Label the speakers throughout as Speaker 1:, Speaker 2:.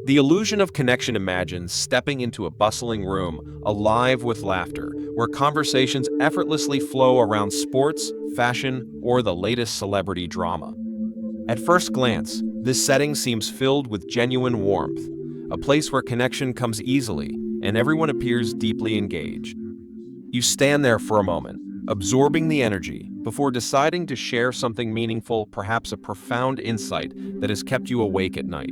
Speaker 1: The illusion of connection imagines stepping into a bustling room, alive with laughter, where conversations effortlessly flow around sports, fashion, or the latest celebrity drama. At first glance, this setting seems filled with genuine warmth, a place where connection comes easily and everyone appears deeply engaged. You stand there for a moment, absorbing the energy, before deciding to share something meaningful, perhaps a profound insight that has kept you awake at night.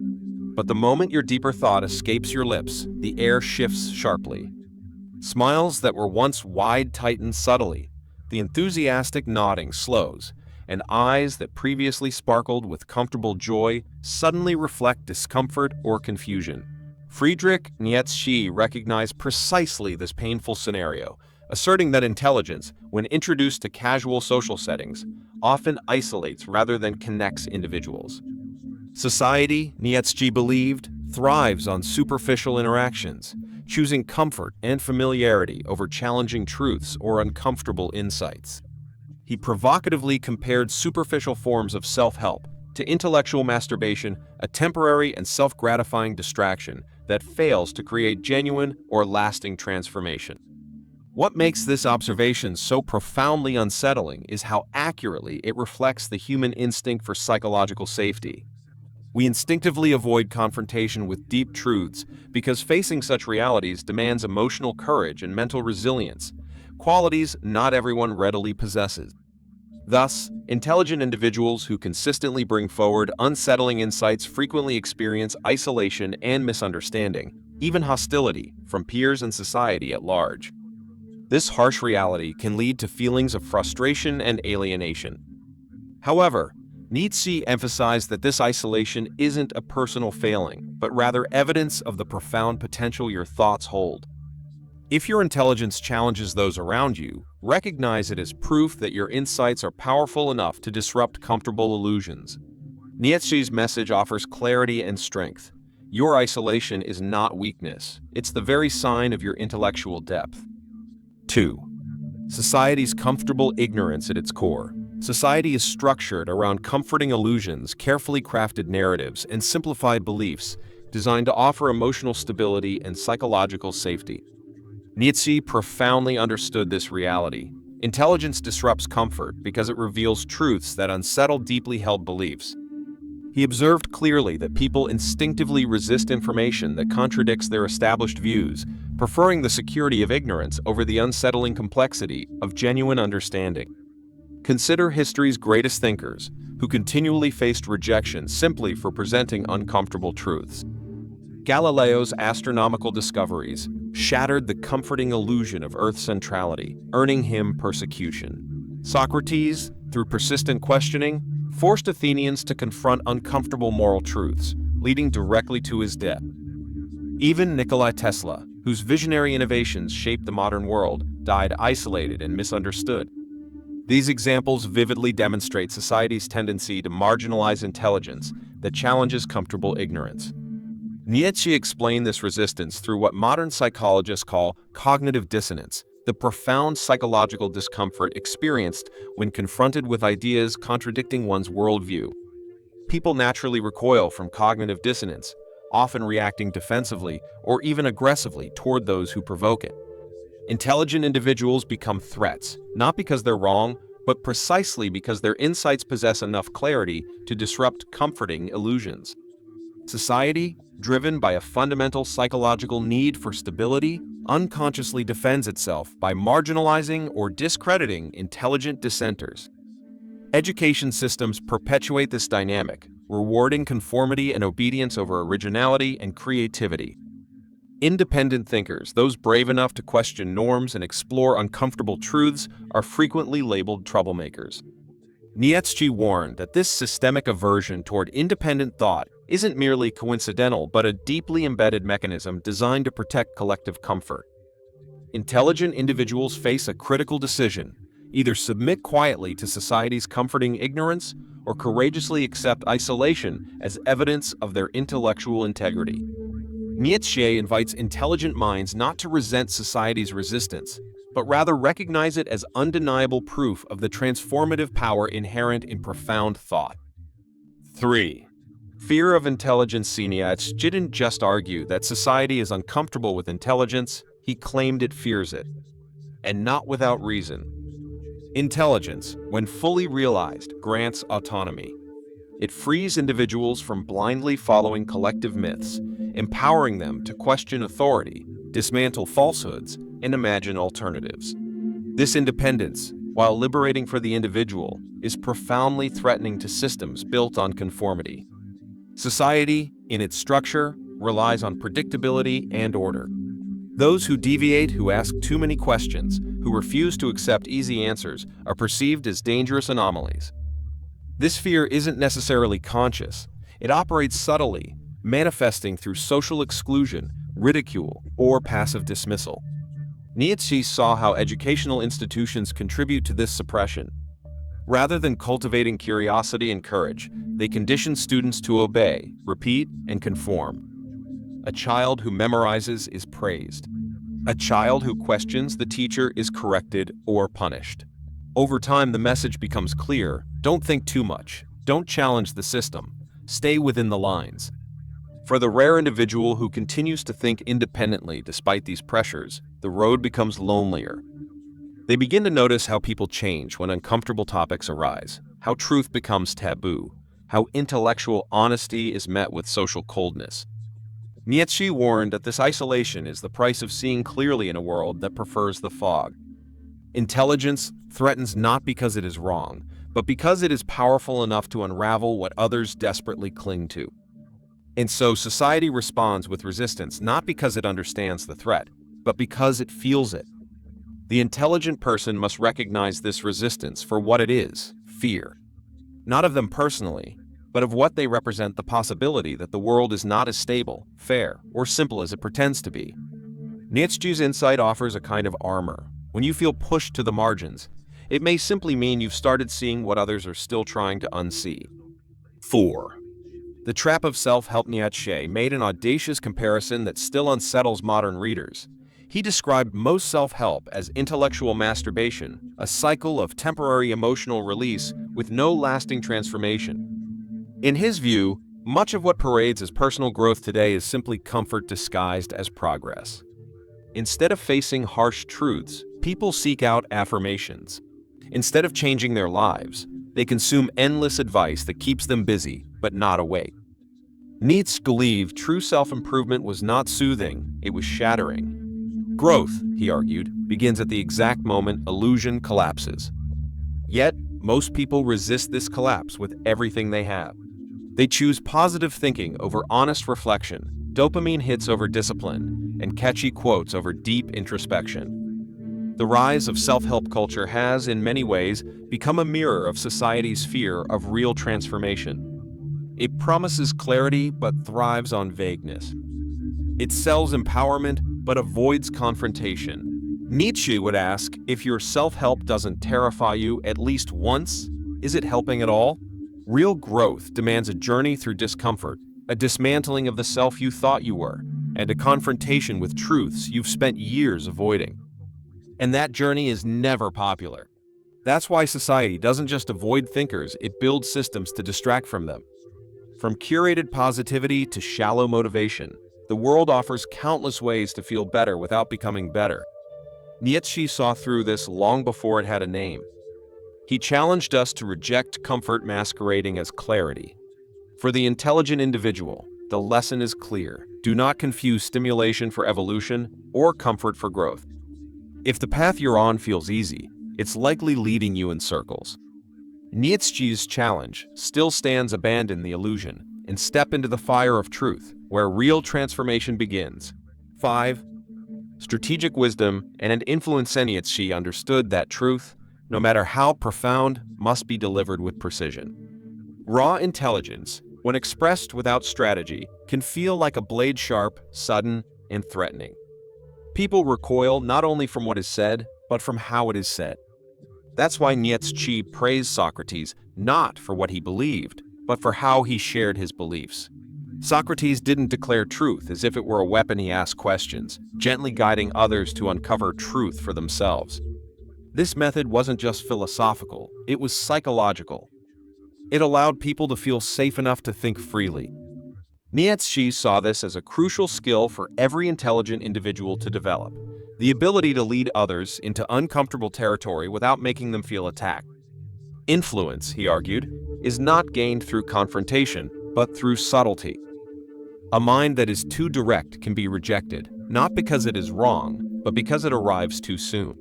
Speaker 1: But the moment your deeper thought escapes your lips, the air shifts sharply. Smiles that were once wide tighten subtly, the enthusiastic nodding slows, and eyes that previously sparkled with comfortable joy suddenly reflect discomfort or confusion. Friedrich Nietzsche recognized precisely this painful scenario, asserting that intelligence, when introduced to casual social settings, often isolates rather than connects individuals. Society, Nietzsche believed, thrives on superficial interactions, choosing comfort and familiarity over challenging truths or uncomfortable insights. He provocatively compared superficial forms of self-help to intellectual masturbation, a temporary and self-gratifying distraction that fails to create genuine or lasting transformation. What makes this observation so profoundly unsettling is how accurately it reflects the human instinct for psychological safety. We instinctively avoid confrontation with deep truths because facing such realities demands emotional courage and mental resilience, qualities not everyone readily possesses. Thus, intelligent individuals who consistently bring forward unsettling insights frequently experience isolation and misunderstanding, even hostility, from peers and society at large. This harsh reality can lead to feelings of frustration and alienation. However, Nietzsche emphasized that this isolation isn't a personal failing, but rather evidence of the profound potential your thoughts hold. If your intelligence challenges those around you, recognize it as proof that your insights are powerful enough to disrupt comfortable illusions. Nietzsche's message offers clarity and strength. Your isolation is not weakness, it's the very sign of your intellectual depth. 2. Society's comfortable ignorance at its core. Society is structured around comforting illusions, carefully crafted narratives, and simplified beliefs designed to offer emotional stability and psychological safety. Nietzsche profoundly understood this reality. Intelligence disrupts comfort because it reveals truths that unsettle deeply held beliefs. He observed clearly that people instinctively resist information that contradicts their established views, preferring the security of ignorance over the unsettling complexity of genuine understanding. Consider history's greatest thinkers, who continually faced rejection simply for presenting uncomfortable truths. Galileo's astronomical discoveries shattered the comforting illusion of Earth's centrality, earning him persecution. Socrates, through persistent questioning, forced Athenians to confront uncomfortable moral truths, leading directly to his death. Even Nikola Tesla, whose visionary innovations shaped the modern world, died isolated and misunderstood. These examples vividly demonstrate society's tendency to marginalize intelligence that challenges comfortable ignorance. Nietzsche explained this resistance through what modern psychologists call cognitive dissonance, the profound psychological discomfort experienced when confronted with ideas contradicting one's worldview. People naturally recoil from cognitive dissonance, often reacting defensively or even aggressively toward those who provoke it. Intelligent individuals become threats, not because they're wrong, but precisely because their insights possess enough clarity to disrupt comforting illusions. Society, driven by a fundamental psychological need for stability, unconsciously defends itself by marginalizing or discrediting intelligent dissenters. Education systems perpetuate this dynamic, rewarding conformity and obedience over originality and creativity. Independent thinkers, those brave enough to question norms and explore uncomfortable truths, are frequently labeled troublemakers. Nietzsche warned that this systemic aversion toward independent thought isn't merely coincidental but a deeply embedded mechanism designed to protect collective comfort. Intelligent individuals face a critical decision: either submit quietly to society's comforting ignorance or courageously accept isolation as evidence of their intellectual integrity. Nietzsche invites intelligent minds not to resent society's resistance, but rather recognize it as undeniable proof of the transformative power inherent in profound thought. 3. Fear of intelligence. Nietzsche didn't just argue that society is uncomfortable with intelligence, he claimed it fears it. And not without reason. Intelligence, when fully realized, grants autonomy. It frees individuals from blindly following collective myths, empowering them to question authority, dismantle falsehoods, and imagine alternatives. This independence, while liberating for the individual, is profoundly threatening to systems built on conformity. Society, in its structure, relies on predictability and order. Those who deviate, who ask too many questions, who refuse to accept easy answers, are perceived as dangerous anomalies. This fear isn't necessarily conscious. It operates subtly, manifesting through social exclusion, ridicule, or passive dismissal. Nietzsche saw how educational institutions contribute to this suppression. Rather than cultivating curiosity and courage, they condition students to obey, repeat, and conform. A child who memorizes is praised. A child who questions the teacher is corrected or punished. Over time, the message becomes clear: don't think too much, don't challenge the system, stay within the lines. For the rare individual who continues to think independently despite these pressures, the road becomes lonelier. They begin to notice how people change when uncomfortable topics arise, how truth becomes taboo, how intellectual honesty is met with social coldness. Nietzsche warned that this isolation is the price of seeing clearly in a world that prefers the fog. Intelligence threatens not because it is wrong, but because it is powerful enough to unravel what others desperately cling to. And so society responds with resistance not because it understands the threat, but because it feels it. The intelligent person must recognize this resistance for what it is: fear. Not of them personally, but of what they represent: the possibility that the world is not as stable, fair, or simple as it pretends to be. Nietzsche's insight offers a kind of armor. When you feel pushed to the margins, it may simply mean you've started seeing what others are still trying to unsee. 4. The Trap of Self-Help. Nietzsche made an audacious comparison that still unsettles modern readers. He described most self-help as intellectual masturbation, a cycle of temporary emotional release with no lasting transformation. In his view, much of what parades as personal growth today is simply comfort disguised as progress. Instead of facing harsh truths, people seek out affirmations. Instead of changing their lives, they consume endless advice that keeps them busy, but not awake. Nietzsche believed true self-improvement was not soothing, it was shattering. Growth, he argued, begins at the exact moment illusion collapses. Yet, most people resist this collapse with everything they have. They choose positive thinking over honest reflection, dopamine hits over discipline, and catchy quotes over deep introspection. The rise of self-help culture has, in many ways, become a mirror of society's fear of real transformation. It promises clarity but thrives on vagueness. It sells empowerment but avoids confrontation. Nietzsche would ask, if your self-help doesn't terrify you at least once, is it helping at all? Real growth demands a journey through discomfort, a dismantling of the self you thought you were, and a confrontation with truths you've spent years avoiding. And that journey is never popular. That's why society doesn't just avoid thinkers, it builds systems to distract from them. From curated positivity to shallow motivation, the world offers countless ways to feel better without becoming better. Nietzsche saw through this long before it had a name. He challenged us to reject comfort masquerading as clarity. For the intelligent individual, the lesson is clear. Do not confuse stimulation for evolution or comfort for growth. If the path you're on feels easy, it's likely leading you in circles. Nietzsche's challenge still stands: abandon the illusion and step into the fire of truth, where real transformation begins. 5. Strategic wisdom and an influence. Nietzsche understood that truth, no matter how profound, must be delivered with precision. Raw intelligence, when expressed without strategy, can feel like a blade sharp, sudden, and threatening. People recoil not only from what is said, but from how it is said. That's why Nietzsche praised Socrates not for what he believed, but for how he shared his beliefs. Socrates didn't declare truth as if it were a weapon. He asked questions, gently guiding others to uncover truth for themselves. This method wasn't just philosophical, it was psychological. It allowed people to feel safe enough to think freely. Nietzsche saw this as a crucial skill for every intelligent individual to develop, the ability to lead others into uncomfortable territory without making them feel attacked. Influence, he argued, is not gained through confrontation, but through subtlety. A mind that is too direct can be rejected, not because it is wrong, but because it arrives too soon.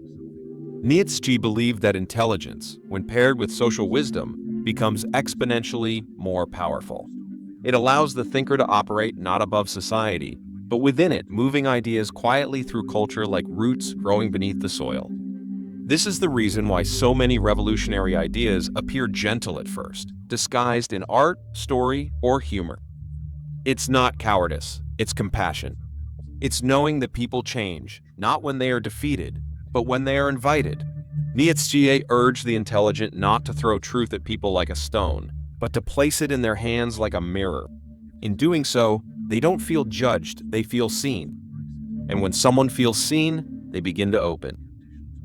Speaker 1: Nietzsche believed that intelligence, when paired with social wisdom, becomes exponentially more powerful. It allows the thinker to operate not above society, but within it, moving ideas quietly through culture like roots growing beneath the soil. This is the reason why so many revolutionary ideas appear gentle at first, disguised in art, story, or humor. It's not cowardice, it's compassion. It's knowing that people change, not when they are defeated, but when they are invited. Nietzsche urged the intelligent not to throw truth at people like a stone, but to place it in their hands like a mirror. In doing so, they don't feel judged, they feel seen. And when someone feels seen, they begin to open.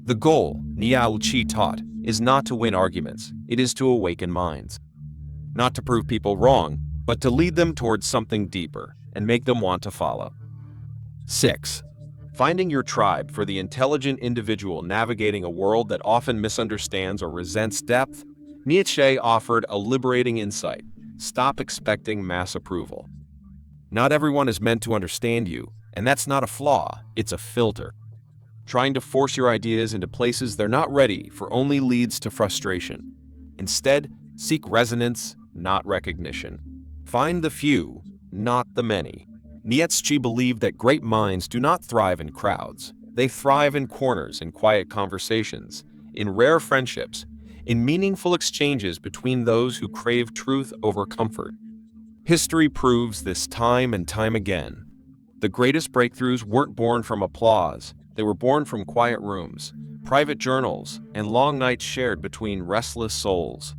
Speaker 1: The goal, Nietzsche taught, is not to win arguments, it is to awaken minds. Not to prove people wrong, but to lead them towards something deeper and make them want to follow. 6. Finding your tribe. For the intelligent individual navigating a world that often misunderstands or resents depth, Nietzsche offered a liberating insight. Stop expecting mass approval. Not everyone is meant to understand you, and that's not a flaw, it's a filter. Trying to force your ideas into places they're not ready for only leads to frustration. Instead, seek resonance, not recognition. Find the few, not the many. Nietzsche believed that great minds do not thrive in crowds. They thrive in corners, in quiet conversations, in rare friendships, in meaningful exchanges between those who crave truth over comfort. History proves this time and time again. The greatest breakthroughs weren't born from applause. They were born from quiet rooms, private journals, and long nights shared between restless souls.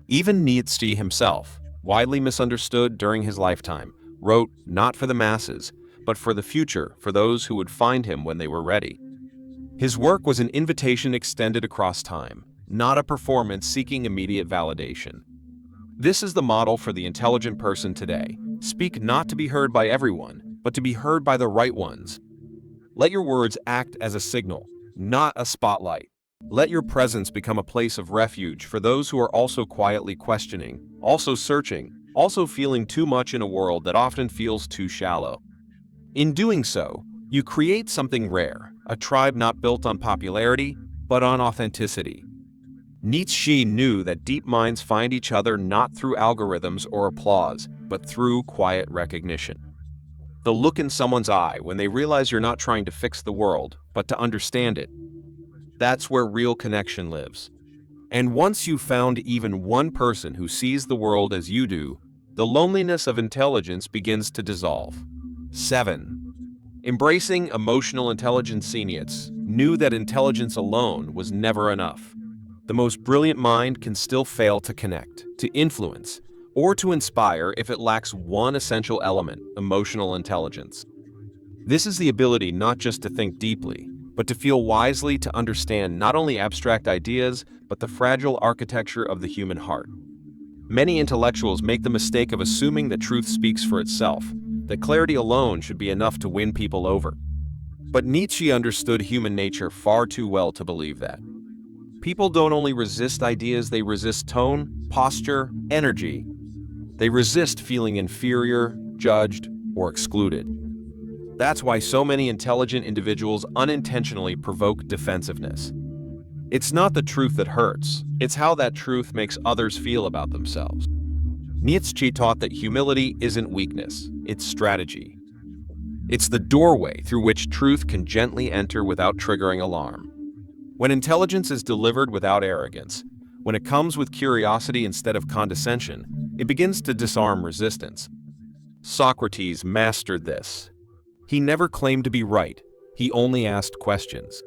Speaker 1: Even Nietzsche himself, widely misunderstood during his lifetime, wrote not for the masses, but for the future, for those who would find him when they were ready. His work was an invitation extended across time, not a performance seeking immediate validation. This is the model for the intelligent person today. Speak not to be heard by everyone, but to be heard by the right ones. Let your words act as a signal, not a spotlight. Let your presence become a place of refuge for those who are also quietly questioning, also searching, also feeling too much in a world that often feels too shallow. In doing so, you create something rare, a tribe not built on popularity, but on authenticity. Nietzsche knew that deep minds find each other not through algorithms or applause, but through quiet recognition. The look in someone's eye when they realize you're not trying to fix the world, but to understand it. That's where real connection lives. And once you've found even one person who sees the world as you do, the loneliness of intelligence begins to dissolve. 7. Embracing emotional intelligence. Nietzsche knew that intelligence alone was never enough. The most brilliant mind can still fail to connect, to influence, or to inspire if it lacks one essential element, emotional intelligence. This is the ability not just to think deeply, but to feel wisely, to understand not only abstract ideas, but the fragile architecture of the human heart. Many intellectuals make the mistake of assuming that truth speaks for itself, that clarity alone should be enough to win people over. But Nietzsche understood human nature far too well to believe that. People don't only resist ideas, they resist tone, posture, energy. They resist feeling inferior, judged, or excluded. That's why so many intelligent individuals unintentionally provoke defensiveness. It's not the truth that hurts, it's how that truth makes others feel about themselves. Nietzsche taught that humility isn't weakness, it's strategy. It's the doorway through which truth can gently enter without triggering alarm. When intelligence is delivered without arrogance, when it comes with curiosity instead of condescension, it begins to disarm resistance. Socrates mastered this. He never claimed to be right, he only asked questions.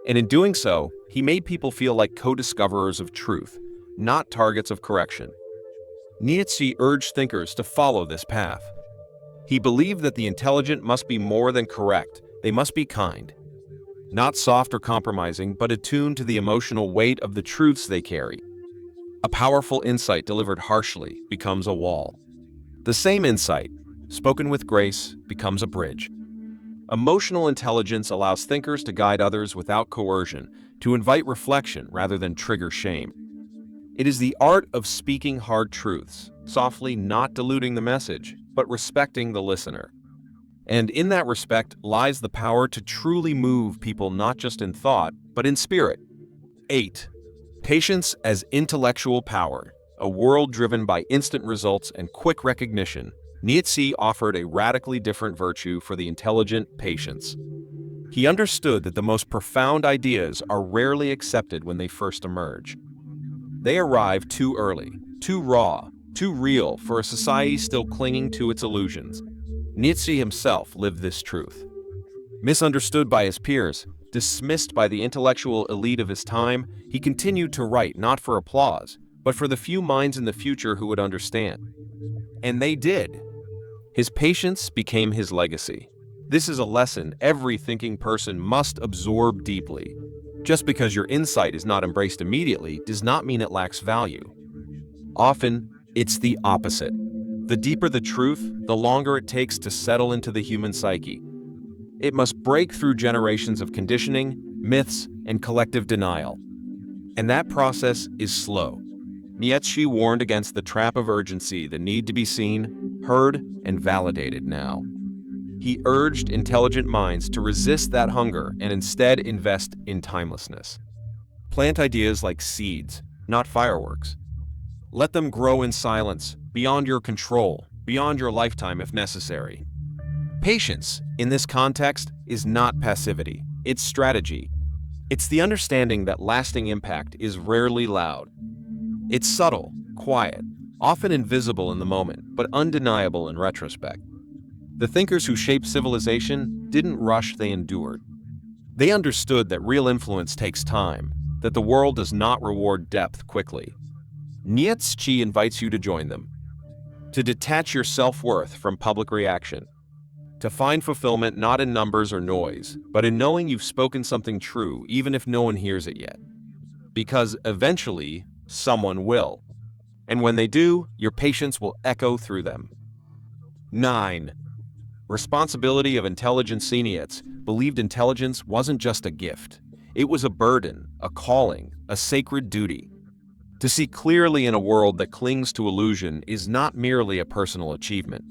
Speaker 1: And in doing so, he made people feel like co-discoverers of truth, not targets of correction. Nietzsche urged thinkers to follow this path. He believed that the intelligent must be more than correct, they must be kind. Not soft or compromising, but attuned to the emotional weight of the truths they carry. A powerful insight delivered harshly becomes a wall. The same insight, spoken with grace, becomes a bridge. Emotional intelligence allows thinkers to guide others without coercion, to invite reflection rather than trigger shame. It is the art of speaking hard truths, softly, not diluting the message, but respecting the listener. And in that respect lies the power to truly move people not just in thought, but in spirit. 8. Patience as intellectual power. A world driven by instant results and quick recognition, Nietzsche offered a radically different virtue for the intelligent: patience. He understood that the most profound ideas are rarely accepted when they first emerge. They arrive too early, too raw, too real for a society still clinging to its illusions. Nietzsche himself lived this truth. Misunderstood by his peers, dismissed by the intellectual elite of his time, he continued to write not for applause, but for the few minds in the future who would understand. And they did. His patience became his legacy. This is a lesson every thinking person must absorb deeply. Just because your insight is not embraced immediately does not mean it lacks value. Often, it's the opposite. The deeper the truth, the longer it takes to settle into the human psyche. It must break through generations of conditioning, myths, and collective denial. And that process is slow. Nietzsche warned against the trap of urgency, the need to be seen, heard, and validated now. He urged intelligent minds to resist that hunger and instead invest in timelessness. Plant ideas like seeds, not fireworks. Let them grow in silence, beyond your control, beyond your lifetime if necessary. Patience, in this context, is not passivity, it's strategy. It's the understanding that lasting impact is rarely loud. It's subtle, quiet, often invisible in the moment, but undeniable in retrospect. The thinkers who shaped civilization didn't rush, they endured. They understood that real influence takes time, that the world does not reward depth quickly. Nietzsche invites you to join them, to detach your self-worth from public reaction, to find fulfillment not in numbers or noise, but in knowing you've spoken something true even if no one hears it yet. Because eventually, someone will. And when they do, your patience will echo through them. 9. Responsibility of intelligentsia believed intelligence wasn't just a gift. It was a burden, a calling, a sacred duty. To see clearly in a world that clings to illusion is not merely a personal achievement.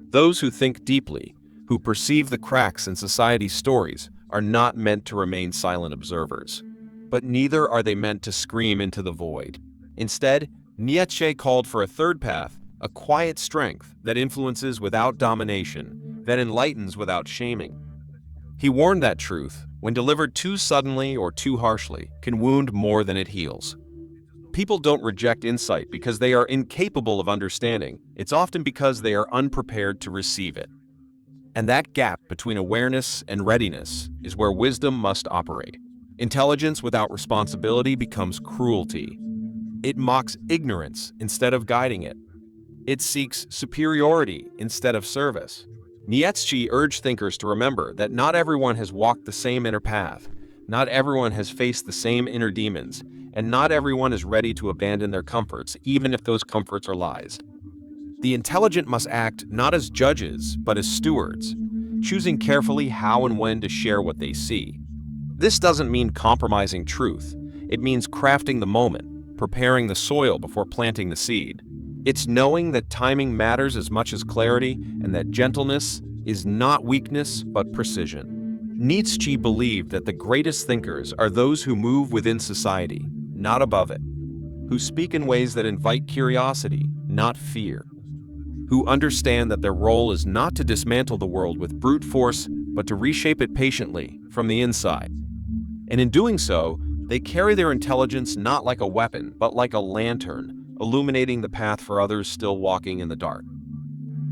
Speaker 1: Those who think deeply, who perceive the cracks in society's stories, are not meant to remain silent observers. But neither are they meant to scream into the void. Instead, Nietzsche called for a third path, a quiet strength that influences without domination, that enlightens without shaming. He warned that truth, when delivered too suddenly or too harshly, can wound more than it heals. People don't reject insight because they are incapable of understanding. It's often because they are unprepared to receive it. And that gap between awareness and readiness is where wisdom must operate. Intelligence without responsibility becomes cruelty. It mocks ignorance instead of guiding it. It seeks superiority instead of service. Nietzsche urged thinkers to remember that not everyone has walked the same inner path, not everyone has faced the same inner demons, and not everyone is ready to abandon their comforts, even if those comforts are lies. The intelligent must act not as judges, but as stewards, choosing carefully how and when to share what they see. This doesn't mean compromising truth. It means crafting the moment, preparing the soil before planting the seed. It's knowing that timing matters as much as clarity, and that gentleness is not weakness, but precision. Nietzsche believed that the greatest thinkers are those who move within society, not above it, who speak in ways that invite curiosity, not fear, who understand that their role is not to dismantle the world with brute force, but to reshape it patiently from the inside. And in doing so, they carry their intelligence not like a weapon, but like a lantern, illuminating the path for others still walking in the dark.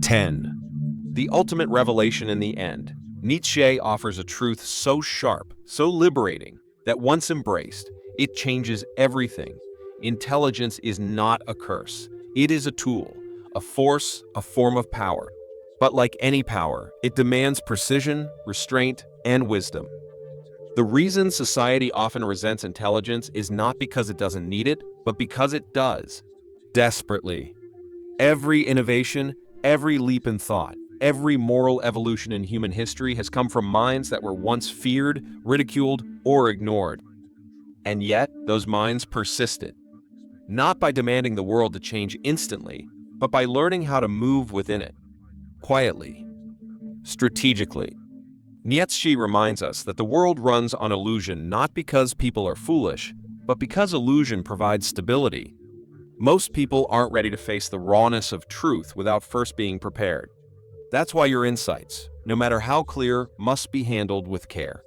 Speaker 1: 10. The ultimate revelation in the end. Nietzsche offers a truth so sharp, so liberating, that once embraced, it changes everything. Intelligence is not a curse. It is a tool, a force, a form of power. But like any power, it demands precision, restraint, and wisdom. The reason society often resents intelligence is not because it doesn't need it, but because it does. Desperately. Every innovation, every leap in thought, every moral evolution in human history has come from minds that were once feared, ridiculed, or ignored. And yet, those minds persisted, not by demanding the world to change instantly, but by learning how to move within it, quietly, strategically. Nietzsche reminds us that the world runs on illusion not because people are foolish, but because illusion provides stability. Most people aren't ready to face the rawness of truth without first being prepared. That's why your insights, no matter how clear, must be handled with care.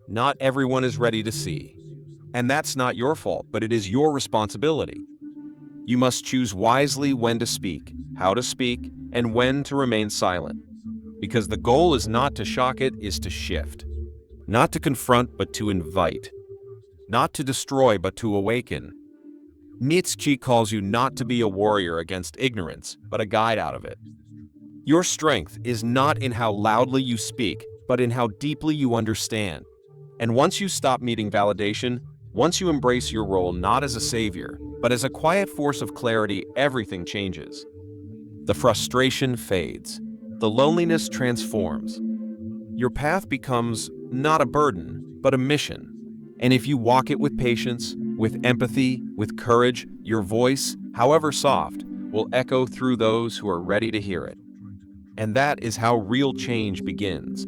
Speaker 1: Not everyone is ready to see. And that's not your fault, but it is your responsibility. You must choose wisely when to speak, how to speak, and when to remain silent. Because the goal is not to shock it, is to shift. Not to confront, but to invite. Not to destroy, but to awaken. Nietzsche calls you not to be a warrior against ignorance, but a guide out of it. Your strength is not in how loudly you speak, but in how deeply you understand. And once you stop needing validation, once you embrace your role not as a savior, but as a quiet force of clarity, everything changes. The frustration fades. The loneliness transforms. Your path becomes not a burden, but a mission. And if you walk it with patience, with empathy, with courage, your voice, however soft, will echo through those who are ready to hear it. And that is how real change begins.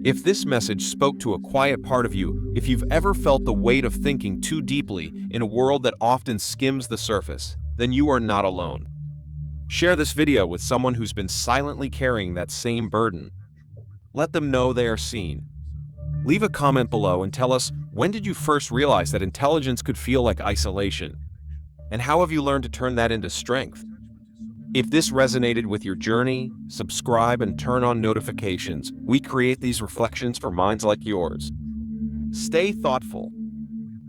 Speaker 1: If this message spoke to a quiet part of you, if you've ever felt the weight of thinking too deeply in a world that often skims the surface, then you are not alone. Share this video with someone who's been silently carrying that same burden. Let them know they are seen. Leave a comment below and tell us, when did you first realize that intelligence could feel like isolation? And how have you learned to turn that into strength? If this resonated with your journey, subscribe and turn on notifications. We create these reflections for minds like yours. Stay thoughtful.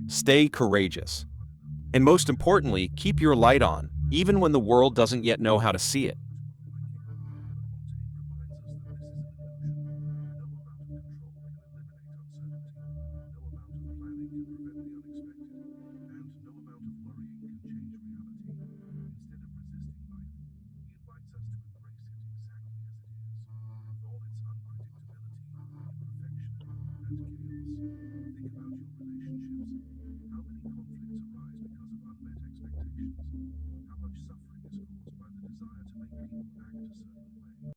Speaker 1: Stay courageous. And most importantly, keep your light on, even when the world doesn't yet know how to see it.